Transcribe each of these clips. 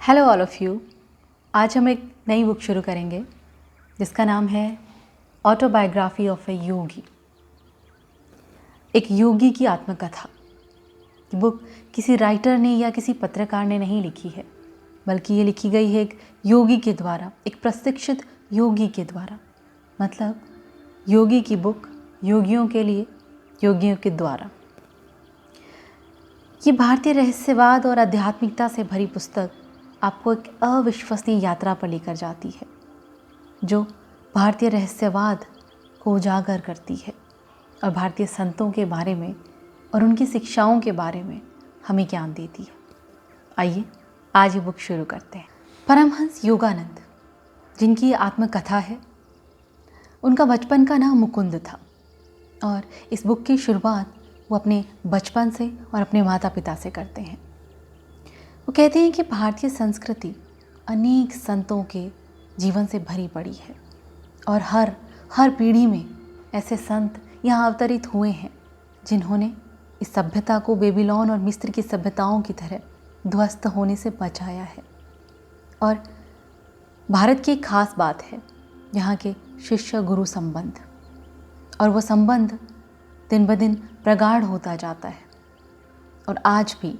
Hello all of you. आज हम एक नई बुक शुरू करेंगे जिसका नाम है ऑटोबायोग्राफी ऑफ ए योगी। एक योगी की आत्मकथा। ये बुक किसी राइटर ने या किसी पत्रकार ने नहीं लिखी है, बल्कि ये लिखी गई है एक योगी के द्वारा, एक प्रशिक्षित योगी के द्वारा। मतलब योगी की बुक योगियों के लिए, योगियों के द्वारा। ये भारतीय रहस्यवाद और आध्यात्मिकता से भरी पुस्तक आपको एक अविश्वसनीय यात्रा पर लेकर जाती है, जो भारतीय रहस्यवाद को उजागर करती है और भारतीय संतों के बारे में और उनकी शिक्षाओं के बारे में हमें ज्ञान देती है। आइए आज ये बुक शुरू करते हैं। परमहंस योगानंद, जिनकी आत्मकथा है, उनका बचपन का नाम मुकुंद था और इस बुक की शुरुआत वो अपने बचपन से और अपने माता पिता से करते हैं। वो कहते हैं कि भारतीय संस्कृति अनेक संतों के जीवन से भरी पड़ी है और हर पीढ़ी में ऐसे संत यहाँ अवतरित हुए हैं जिन्होंने इस सभ्यता को बेबीलोन और मिस्र की सभ्यताओं की तरह ध्वस्त होने से बचाया है। और भारत की एक खास बात है यहाँ के शिष्य गुरु संबंध, और वो संबंध दिन ब दिन प्रगाढ़ होता जाता है और आज भी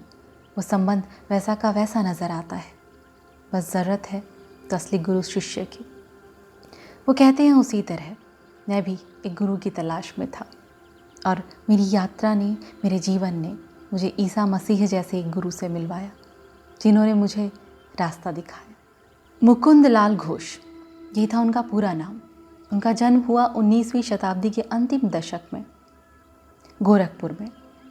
वो संबंध वैसा का वैसा नज़र आता है। बस ज़रूरत है तो असली गुरु शिष्य की। वो कहते हैं उसी तरह मैं भी एक गुरु की तलाश में था और मेरी यात्रा ने, मेरे जीवन ने मुझे ईसा मसीह जैसे एक गुरु से मिलवाया जिन्होंने मुझे रास्ता दिखाया। मुकुंद लाल घोष, ये था उनका पूरा नाम। उनका जन्म हुआ 19वीं शताब्दी के अंतिम दशक में गोरखपुर में।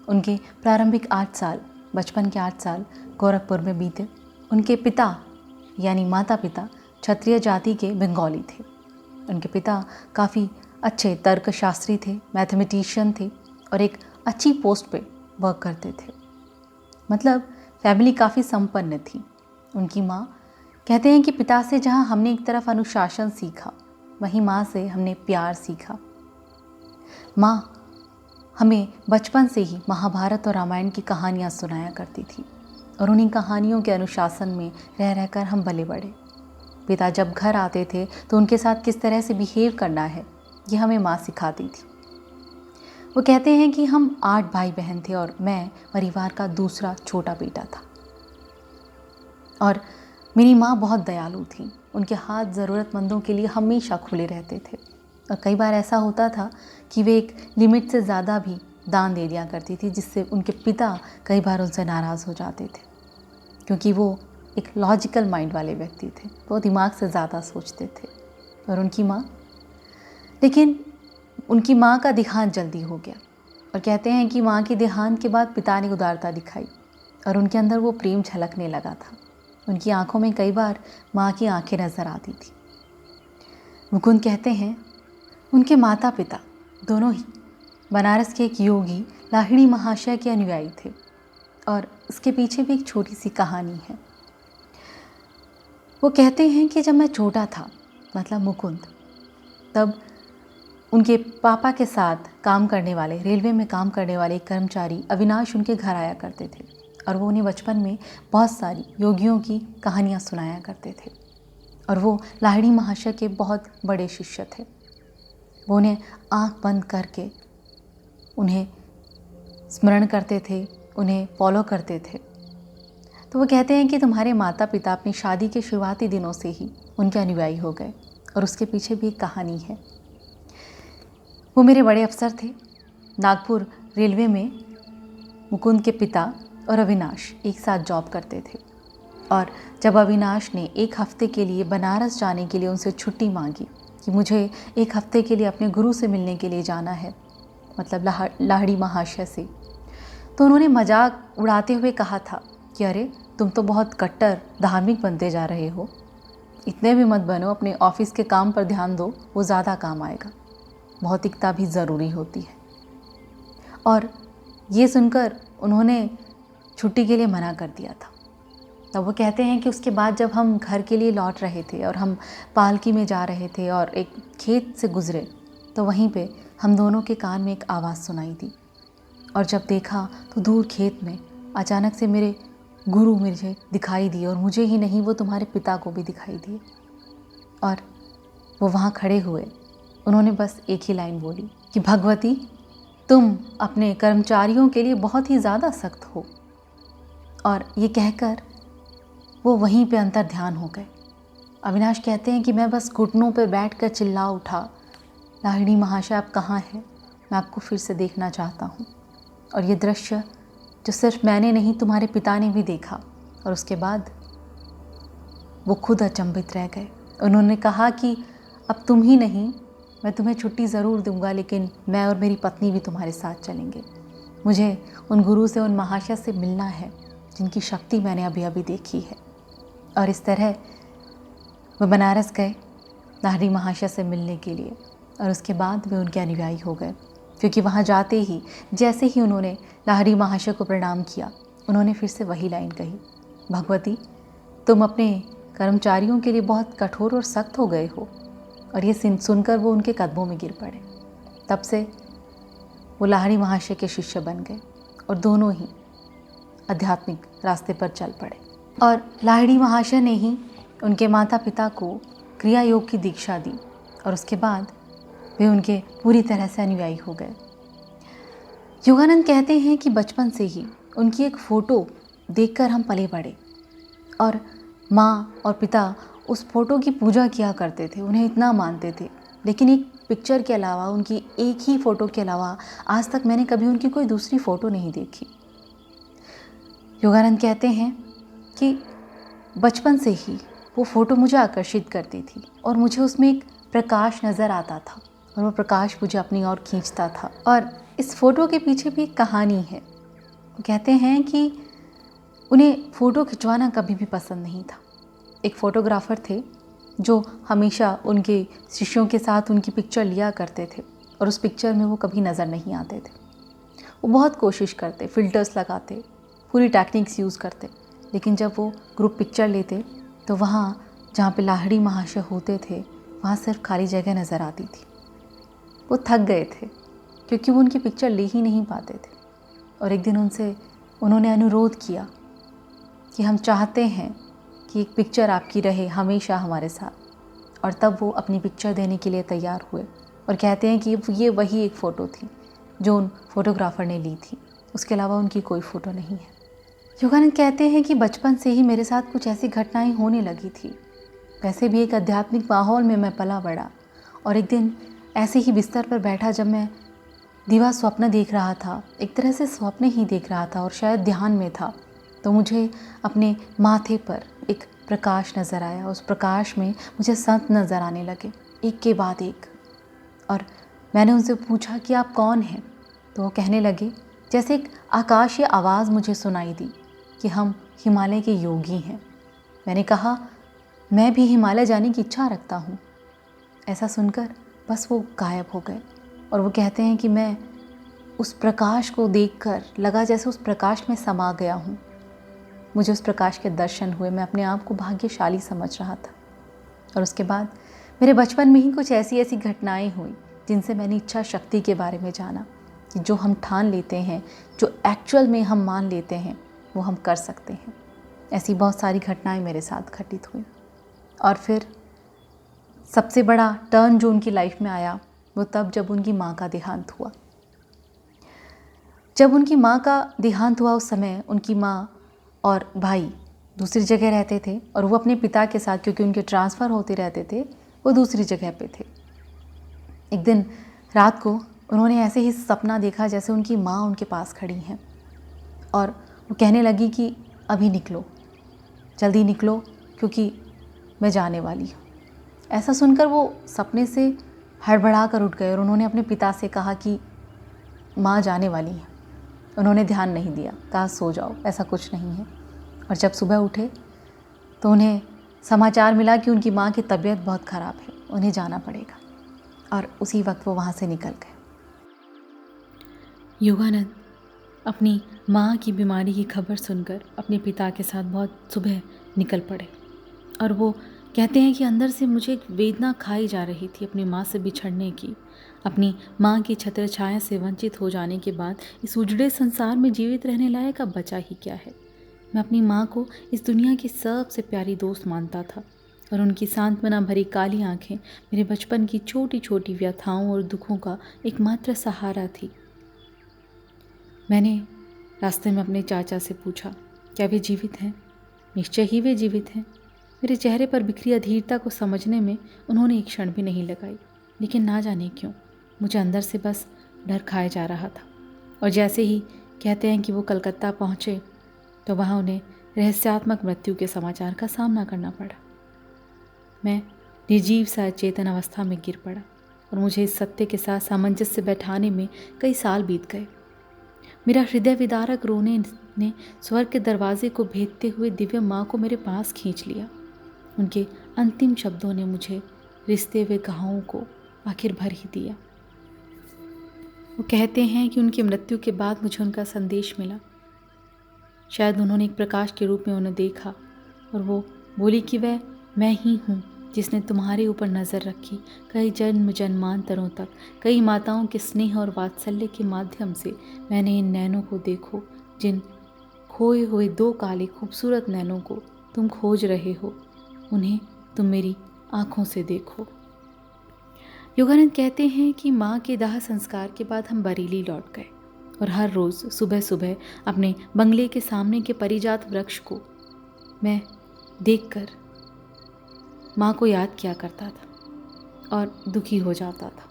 उनके प्रारंभिक 8 साल, बचपन के 8 साल गोरखपुर में बीते। उनके पिता यानी माता पिता क्षत्रिय जाति के बंगाली थे। उनके पिता काफ़ी अच्छे तर्कशास्त्री थे, मैथमेटिशियन थे और एक अच्छी पोस्ट पे वर्क करते थे। मतलब फैमिली काफ़ी संपन्न थी। उनकी माँ कहते हैं कि पिता से जहाँ हमने एक तरफ अनुशासन सीखा, वहीं माँ से हमने प्यार सीखा। माँ हमें बचपन से ही महाभारत और रामायण की कहानियाँ सुनाया करती थी और उन्हीं कहानियों के अनुशासन में रह रहकर हम पले बढ़े। पिता जब घर आते थे तो उनके साथ किस तरह से बिहेव करना है, ये हमें माँ सिखाती थी। वो कहते हैं कि हम 8 भाई बहन थे और मैं परिवार का दूसरा छोटा बेटा था। और मेरी माँ बहुत दयालु थी। उनके हाथ ज़रूरतमंदों के लिए हमेशा खुले रहते थे और कई बार ऐसा होता था कि वे एक लिमिट से ज़्यादा भी दान दे दिया करती थी, जिससे उनके पिता कई बार उनसे नाराज़ हो जाते थे, क्योंकि वो एक लॉजिकल माइंड वाले व्यक्ति थे, वो दिमाग से ज़्यादा सोचते थे। और उनकी माँ का देहांत जल्दी हो गया और कहते हैं कि माँ के देहांत के बाद पिता ने उदारता दिखाई और उनके अंदर वो प्रेम झलकने लगा था। उनकी आंखों में कई बार माँ की आंखें नज़र आती थी। मुकुंद कहते हैं उनके माता पिता दोनों ही बनारस के एक योगी लाहिड़ी महाशय के अनुयायी थे और इसके पीछे भी एक छोटी सी कहानी है। वो कहते हैं कि जब मैं छोटा था, मतलब मुकुंद, तब उनके पापा के साथ काम करने वाले, रेलवे में काम करने वाले एक कर्मचारी अविनाश उनके घर आया करते थे और वो उन्हें बचपन में बहुत सारी योगियों की कहानियाँ सुनाया करते थे और वो लाहिड़ी महाशय के बहुत बड़े शिष्य थे। वो उन्हें आँख बंद करके उन्हें स्मरण करते थे, उन्हें फॉलो करते थे। तो वो कहते हैं कि तुम्हारे माता पिता अपनी शादी के शुरुआती दिनों से ही उनके अनुयायी हो गए और उसके पीछे भी एक कहानी है। वो मेरे बड़े अफसर थे। नागपुर रेलवे में मुकुंद के पिता और अविनाश एक साथ जॉब करते थे और जब अविनाश ने 1 हफ्ते के लिए बनारस जाने के लिए उनसे छुट्टी मांगी कि मुझे 1 हफ्ते के लिए अपने गुरु से मिलने के लिए जाना है, मतलब लाहिड़ी महाशय से, तो उन्होंने मजाक उड़ाते हुए कहा था कि अरे तुम तो बहुत कट्टर धार्मिक बनते जा रहे हो, इतने भी मत बनो, अपने ऑफिस के काम पर ध्यान दो, वो ज़्यादा काम आएगा, भौतिकता भी ज़रूरी होती है। और ये सुनकर उन्होंने छुट्टी के लिए मना कर दिया था। तब वो कहते हैं कि उसके बाद जब हम घर के लिए लौट रहे थे और हम पालकी में जा रहे थे और एक खेत से गुजरे, तो वहीं पे हम दोनों के कान में एक आवाज़ सुनाई दी और जब देखा तो दूर खेत में अचानक से मेरे गुरु मुझे दिखाई दिए, और मुझे ही नहीं वो तुम्हारे पिता को भी दिखाई दिए। और वो वहाँ खड़े हुए, उन्होंने बस एक ही लाइन बोली कि भगवती, तुम अपने कर्मचारियों के लिए बहुत ही ज़्यादा सख्त हो। और ये कहकर वो वहीं पे अंतर ध्यान हो गए। अविनाश कहते हैं कि मैं बस घुटनों पर बैठकर चिल्ला उठा, लाहिड़ी महाशय आप कहाँ हैं? मैं आपको फिर से देखना चाहता हूँ। और ये दृश्य जो सिर्फ मैंने नहीं, तुम्हारे पिता ने भी देखा। और उसके बाद वो खुद अचंभित रह गए। उन्होंने कहा कि अब तुम ही नहीं, मैं तुम्हें छुट्टी ज़रूर दूंगा, लेकिन मैं और मेरी पत्नी भी तुम्हारे साथ चलेंगे। मुझे उन गुरु से, उन महाशय से मिलना है जिनकी शक्ति मैंने अभी अभी देखी है। और इस तरह वे बनारस गए लाहिड़ी महाशय से मिलने के लिए। और उसके बाद वे उनके अनुयायी हो गए, क्योंकि वहाँ जाते ही जैसे ही उन्होंने लाहिड़ी महाशय को प्रणाम किया, उन्होंने फिर से वही लाइन कही, भगवती, तुम अपने कर्मचारियों के लिए बहुत कठोर और सख्त हो गए हो। और ये सुनकर वो उनके कदमों में गिर पड़े। तब से वो लाहिड़ी महाशय के शिष्य बन गए और दोनों ही आध्यात्मिक रास्ते पर चल पड़े। और लाहिड़ी महाशय ने ही उनके माता पिता को क्रिया योग की दीक्षा दी, और उसके बाद वे उनके पूरी तरह से अनुयायी हो गए। योगानंद कहते हैं कि बचपन से ही उनकी एक फ़ोटो देखकर हम पले बढ़े, और माँ और पिता उस फोटो की पूजा किया करते थे, उन्हें इतना मानते थे। लेकिन एक पिक्चर के अलावा, उनकी एक ही फ़ोटो के अलावा आज तक मैंने कभी उनकी कोई दूसरी फ़ोटो नहीं देखी। योगानंद कहते हैं कि बचपन से ही वो फ़ोटो मुझे आकर्षित करती थी, और मुझे उसमें एक प्रकाश नज़र आता था, और वो प्रकाश मुझे अपनी ओर खींचता था। और इस फ़ोटो के पीछे भी एक कहानी है। वो कहते हैं कि उन्हें फ़ोटो खिंचवाना कभी भी पसंद नहीं था। एक फ़ोटोग्राफ़र थे जो हमेशा उनके शिष्यों के साथ उनकी पिक्चर लिया करते थे, और उस पिक्चर में वो कभी नज़र नहीं आते थे। वो बहुत कोशिश करते, फ़िल्टर्स लगाते, पूरी टेक्निक्स यूज़ करते, लेकिन जब वो ग्रुप पिक्चर लेते तो वहाँ जहाँ पे लाहिड़ी महाशय होते थे, वहाँ सिर्फ खाली जगह नज़र आती थी। वो थक गए थे क्योंकि वो उनकी पिक्चर ले ही नहीं पाते थे। और एक दिन उन्होंने अनुरोध किया कि हम चाहते हैं कि एक पिक्चर आपकी रहे हमेशा हमारे साथ। और तब वो अपनी पिक्चर देने के लिए तैयार हुए, और कहते हैं कि ये वही एक फ़ोटो थी जो उन फोटोग्राफ़र ने ली थी, उसके अलावा उनकी कोई फ़ोटो नहीं है। योगानंद कहते हैं कि बचपन से ही मेरे साथ कुछ ऐसी घटनाएं होने लगी थी। वैसे भी एक आध्यात्मिक माहौल में मैं पला बड़ा, और एक दिन ऐसे ही बिस्तर पर बैठा जब मैं दिवा स्वप्न देख रहा था, एक तरह से स्वप्न ही देख रहा था और शायद ध्यान में था, तो मुझे अपने माथे पर एक प्रकाश नज़र आया। उस प्रकाश में मुझे संत नज़र आने लगे, एक के बाद एक। और मैंने उनसे पूछा कि आप कौन हैं? तो वो कहने लगे, जैसे एक आकाशीय आवाज़ मुझे सुनाई दी कि हम हिमालय के योगी हैं। मैंने कहा, मैं भी हिमालय जाने की इच्छा रखता हूँ। ऐसा सुनकर बस वो गायब हो गए। और वो कहते हैं कि मैं उस प्रकाश को देखकर लगा जैसे उस प्रकाश में समा गया हूँ। मुझे उस प्रकाश के दर्शन हुए, मैं अपने आप को भाग्यशाली समझ रहा था। और उसके बाद मेरे बचपन में ही कुछ ऐसी घटनाएं हुई जिनसे मैंने इच्छा शक्ति के बारे में जाना कि जो हम ठान लेते हैं, जो एक्चुअल में हम मान लेते हैं, वो हम कर सकते हैं। ऐसी बहुत सारी घटनाएं मेरे साथ घटित हुई। और फिर सबसे बड़ा टर्न जो उनकी लाइफ में आया वो तब जब उनकी माँ का देहांत हुआ। जब उनकी माँ का देहांत हुआ उस समय उनकी माँ और भाई दूसरी जगह रहते थे, और वो अपने पिता के साथ, क्योंकि उनके ट्रांसफ़र होते रहते थे, वो दूसरी जगह पे थे। एक दिन रात को उन्होंने ऐसे ही सपना देखा जैसे उनकी माँ उनके पास खड़ी हैं, और वो कहने लगी कि अभी निकलो, जल्दी निकलो, क्योंकि मैं जाने वाली हूँ। ऐसा सुनकर वो सपने से हड़बड़ा कर उठ गए, और उन्होंने अपने पिता से कहा कि माँ जाने वाली है। उन्होंने ध्यान नहीं दिया, कहा सो जाओ, ऐसा कुछ नहीं है। और जब सुबह उठे तो उन्हें समाचार मिला कि उनकी माँ की तबीयत बहुत ख़राब है, उन्हें जाना पड़ेगा। और उसी वक्त वो वहाँ से निकल गए। योगानंद अपनी माँ की बीमारी की खबर सुनकर अपने पिता के साथ बहुत सुबह निकल पड़े, और वो कहते हैं कि अंदर से मुझे एक वेदना खाई जा रही थी अपनी माँ से बिछड़ने की। अपनी माँ की छत्र छाया से वंचित हो जाने के बाद इस उजड़े संसार में जीवित रहने लायक अब बचा ही क्या है। मैं अपनी माँ को इस दुनिया की सबसे प्यारी दोस्त मानता था और उनकी सांत्वना भरी काली आंखें मेरे बचपन की छोटी छोटी व्यथाओं और दुखों का एकमात्र सहारा थी। मैंने रास्ते में अपने चाचा से पूछा, क्या वे जीवित हैं? निश्चय ही वे जीवित हैं। मेरे चेहरे पर बिखरी अधीरता को समझने में उन्होंने एक क्षण भी नहीं लगाई, लेकिन ना जाने क्यों मुझे अंदर से बस डर खाए जा रहा था। और जैसे ही कहते हैं कि वो कलकत्ता पहुँचे तो वहाँ उन्हें रहस्यात्मक मृत्यु के समाचार का सामना करना पड़ा। मैं निर्जीव सा चेतन अवस्था में गिर पड़ा और मुझे इस सत्य के साथ सामंजस्य बैठाने में कई साल बीत गए। मेरा हृदय विदारक रोने ने स्वर्ग के दरवाजे को भेदते हुए दिव्य माँ को मेरे पास खींच लिया। उनके अंतिम शब्दों ने मुझे रिश्ते हुए घावों को आखिर भर ही दिया। वो कहते हैं कि उनकी मृत्यु के बाद मुझे उनका संदेश मिला। शायद उन्होंने एक प्रकाश के रूप में उन्हें देखा और वो बोली कि वह मैं ही हूँ जिसने तुम्हारे ऊपर नज़र रखी कई जन्म जन्मांतरों तक। कई माताओं के स्नेह और वात्सल्य के माध्यम से मैंने इन नैनों को देखो, जिन खोए हुए दो काले खूबसूरत नैनों को तुम खोज रहे हो, उन्हें तुम मेरी आँखों से देखो। योगानंद कहते हैं कि माँ के दाह संस्कार के बाद हम बरेली लौट गए और हर रोज़ सुबह सुबह अपने बंगले के सामने के परिजात वृक्ष को मैं देखकर माँ को याद किया करता था और दुखी हो जाता था।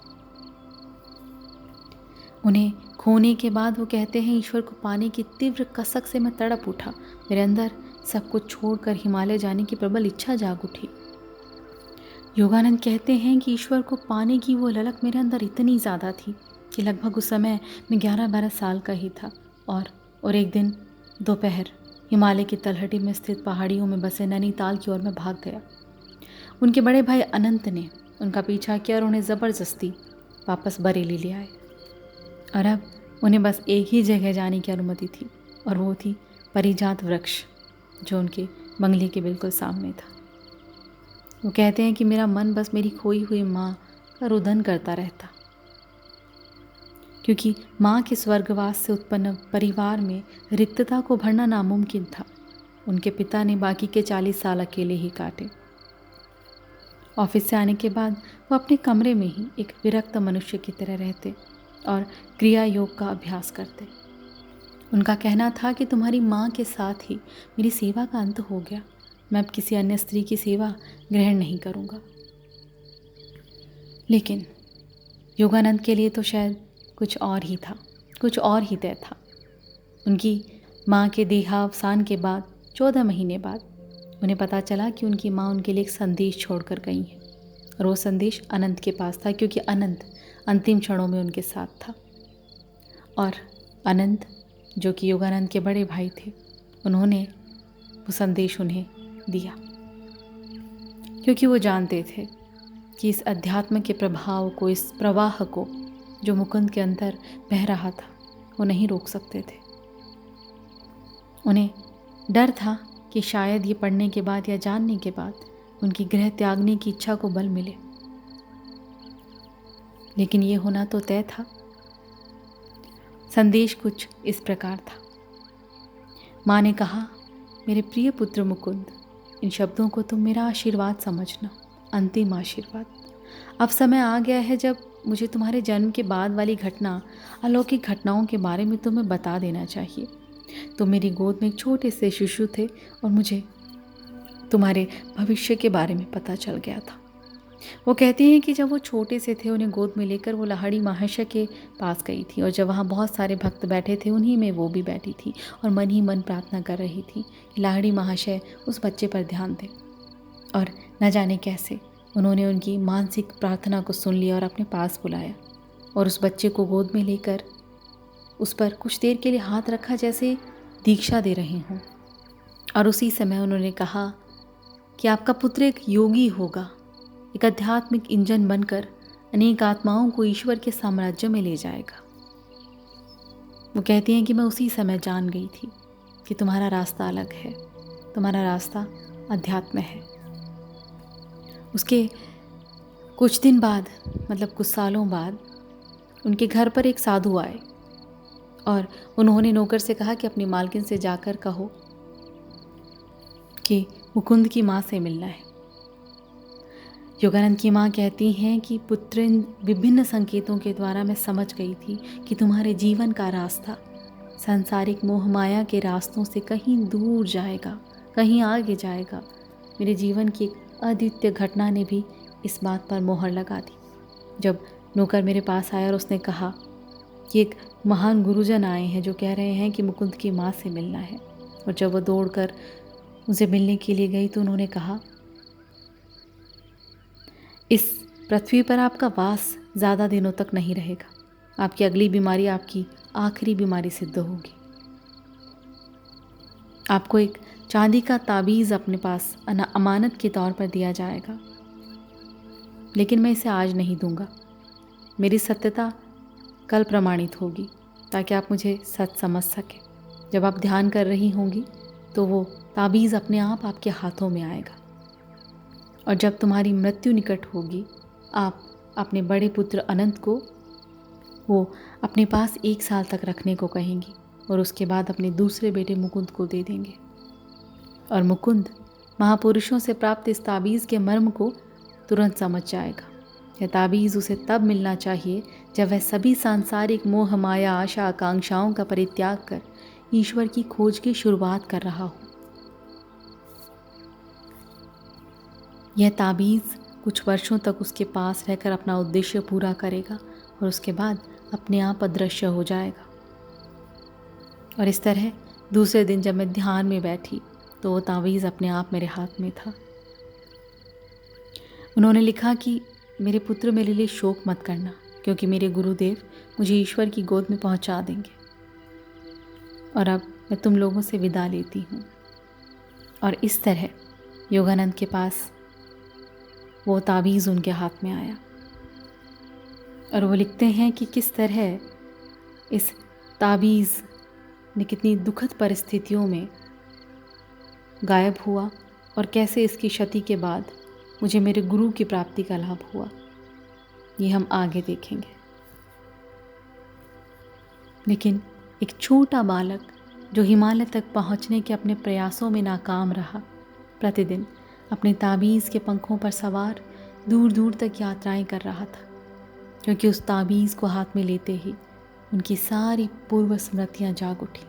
उन्हें खोने के बाद वो कहते हैं, ईश्वर को पाने की तीव्र कसक से मैं तड़प उठा। मेरे अंदर सब कुछ छोड़कर हिमालय जाने की प्रबल इच्छा जाग उठी। योगानंद कहते हैं कि ईश्वर को पाने की वो ललक मेरे अंदर इतनी ज़्यादा थी कि लगभग उस समय मैं 11-12 साल का ही था और एक दिन दोपहर हिमालय की तलहटी में स्थित पहाड़ियों में बसे नैनीताल की ओर मैं भाग गया। उनके बड़े भाई अनंत ने उनका पीछा किया और उन्हें ज़बरदस्ती वापस बरेली ले आए। और अब उन्हें बस एक ही जगह जाने की अनुमति थी और वो थी परिजात वृक्ष जो उनके बंगले के बिल्कुल सामने था। वो कहते हैं कि मेरा मन बस मेरी खोई हुई माँ का रुदन करता रहता, क्योंकि माँ के स्वर्गवास से उत्पन्न परिवार में रिक्तता को भरना नामुमकिन था। उनके पिता ने बाकी के 40 साल अकेले ही काटे। ऑफिस से आने के बाद वो अपने कमरे में ही एक विरक्त मनुष्य की तरह रहते और क्रिया योग का अभ्यास करते। उनका कहना था कि तुम्हारी माँ के साथ ही मेरी सेवा का अंत हो गया। मैं अब किसी अन्य स्त्री की सेवा ग्रहण नहीं करूँगा। लेकिन योगानंद के लिए तो शायद कुछ और ही था, कुछ और ही तय था। उनकी माँ के देहावसान के बाद 14 महीने बाद उन्हें पता चला कि उनकी माँ उनके लिए एक संदेश छोड़कर गई है और वो संदेश अनंत के पास था, क्योंकि अनंत अंतिम क्षणों में उनके साथ था। और अनंत जो कि योगानंद के बड़े भाई थे, उन्होंने वो संदेश उन्हें दिया, क्योंकि वो जानते थे कि इस अध्यात्म के प्रभाव को, इस प्रवाह को जो मुकुंद के अंदर बह रहा था, वो नहीं रोक सकते थे। उन्हें डर था कि शायद ये पढ़ने के बाद या जानने के बाद उनकी गृह त्यागने की इच्छा को बल मिले, लेकिन ये होना तो तय था। संदेश कुछ इस प्रकार था। माँ ने कहा, मेरे प्रिय पुत्र मुकुंद, इन शब्दों को तुम मेरा आशीर्वाद समझना, अंतिम आशीर्वाद। अब समय आ गया है जब मुझे तुम्हारे जन्म के बाद वाली घटना, अलौकिक घटनाओं के बारे में तुम्हें बता देना चाहिए। तुम मेरी गोद में एक छोटे से शिशु थे और मुझे तुम्हारे भविष्य के बारे में पता चल गया था। वो कहती हैं कि जब वो छोटे से थे, उन्हें गोद में लेकर वो लाहड़ी महाशय के पास गई थी और जब वहाँ बहुत सारे भक्त बैठे थे, उन्हीं में वो भी बैठी थी और मन ही मन प्रार्थना कर रही थी कि लाहड़ी महाशय उस बच्चे पर ध्यान दें। और न जाने कैसे उन्होंने उनकी मानसिक प्रार्थना को सुन लिया और अपने पास बुलाया और उस बच्चे को गोद में लेकर उस पर कुछ देर के लिए हाथ रखा, जैसे दीक्षा दे रहे हों। और उसी समय उन्होंने कहा कि आपका पुत्र एक योगी होगा, एक आध्यात्मिक इंजन बनकर अनेक आत्माओं को ईश्वर के साम्राज्य में ले जाएगा। वो कहती हैं कि मैं उसी समय जान गई थी कि तुम्हारा रास्ता अलग है, तुम्हारा रास्ता अध्यात्म है। उसके कुछ दिन बाद, मतलब कुछ सालों बाद, उनके घर पर एक साधु आए और उन्होंने नौकर से कहा कि अपनी मालकिन से जाकर कहो कि मुकुंद की माँ से मिलना है। योगानंद की माँ कहती हैं कि पुत्र, इन विभिन्न संकेतों के द्वारा मैं समझ गई थी कि तुम्हारे जीवन का रास्ता सांसारिक मोह माया के रास्तों से कहीं दूर जाएगा, कहीं आगे जाएगा। मेरे जीवन की एक अद्वितीय घटना ने भी इस बात पर मोहर लगा दी। जब नौकर मेरे पास आया और उसने कहा कि एक महान गुरुजन आए हैं जो कह रहे हैं कि मुकुंद की माँ से मिलना है, और जब वो दौड़कर उनसे मिलने के लिए गई तो उन्होंने कहा, इस पृथ्वी पर आपका वास ज़्यादा दिनों तक नहीं रहेगा। आपकी अगली बीमारी आपकी आखिरी बीमारी सिद्ध होगी। आपको एक चांदी का ताबीज़ अपने पास अमानत के तौर पर दिया जाएगा, लेकिन मैं इसे आज नहीं दूंगा। मेरी सत्यता कल प्रमाणित होगी ताकि आप मुझे सच समझ सकें। जब आप ध्यान कर रही होंगी तो वो ताबीज़ अपने आप आपके हाथों में आएगा, और जब तुम्हारी मृत्यु निकट होगी आप अपने बड़े पुत्र अनंत को वो अपने पास 1 साल तक रखने को कहेंगी, और उसके बाद अपने दूसरे बेटे मुकुंद को दे देंगे। और मुकुंद महापुरुषों से प्राप्त इस ताबीज़ के मर्म को तुरंत समझ जाएगा। यह ताबीज़ उसे तब मिलना चाहिए जब वह सभी सांसारिक मोह माया आशा आकांक्षाओं का परित्याग कर ईश्वर की खोज की शुरुआत कर रहा हो। यह ताबीज़ कुछ वर्षों तक उसके पास रहकर अपना उद्देश्य पूरा करेगा और उसके बाद अपने आप अदृश्य हो जाएगा। और इस तरह दूसरे दिन जब मैं ध्यान में बैठी तो वो ताबीज़ अपने आप मेरे हाथ में था। उन्होंने लिखा कि मेरे पुत्र, मेरे लिए शोक मत करना, क्योंकि मेरे गुरुदेव मुझे ईश्वर की गोद में पहुंचा देंगे। और अब मैं तुम लोगों से विदा लेती हूँ। और इस तरह योगानंद के पास वो ताबीज़ उनके हाथ में आया, और वो लिखते हैं कि किस तरह इस ताबीज़ ने कितनी दुखद परिस्थितियों में गायब हुआ और कैसे इसकी क्षति के बाद मुझे मेरे गुरु की प्राप्ति का लाभ हुआ। ये हम आगे देखेंगे। लेकिन एक छोटा बालक जो हिमालय तक पहुंचने के अपने प्रयासों में नाकाम रहा, प्रतिदिन अपने ताबीज़ के पंखों पर सवार दूर दूर तक यात्राएं कर रहा था, क्योंकि उस ताबीज़ को हाथ में लेते ही उनकी सारी पूर्व स्मृतियां जाग उठी।